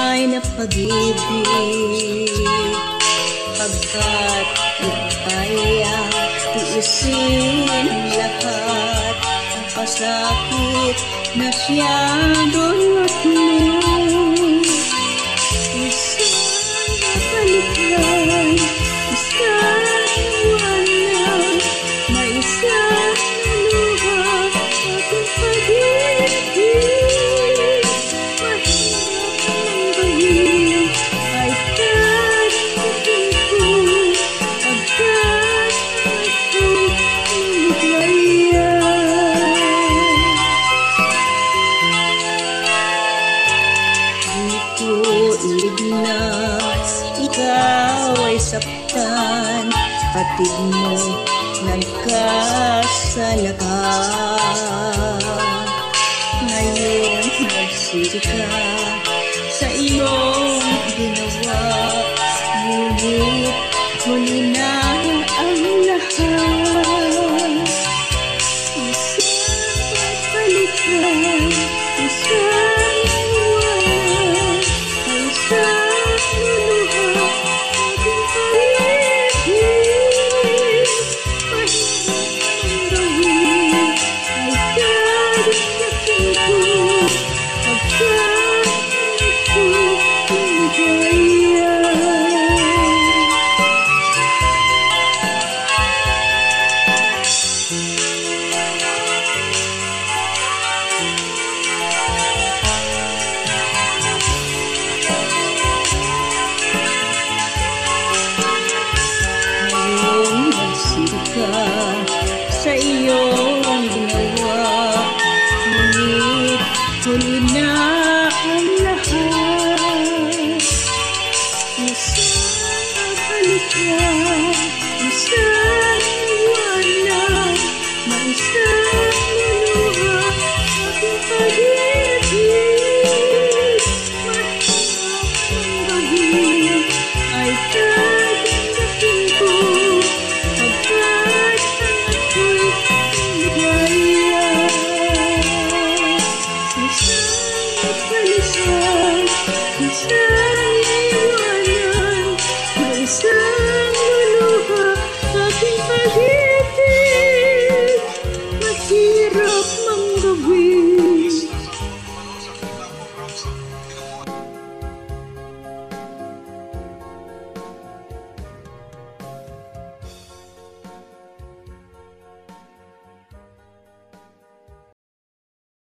tunay na pag-ibig, pagkat kaya tiisin ang lahat ng pasakit na siya dulot mo. Isang balikan, isang iwanan, may isang luha aking pag-ibig. Mahirap ang gawin ay katitin ko, agad ako'y lumigaya. Di ko ilig na ikaw ay saktan, patid mo nagkasalakan. Ngayon nagsisi ka sa iyong ginawa, ngunit huli na ang lahat. Isang balikan, isang iwanan, ay isang luluha aking pag-ibig. Mahirap ang gawin ay katitin ko, agad ako'y lumigaya. Ngayon nagsisi ka sa iyong ginawa, ngunit huli na ang lahat. Isang balikan, isang iwanan, may isang luluha aking pag-ibig. Mahirap ang gawin ay katitin ko, agad ako'y lumigaya. Isang balikan, isang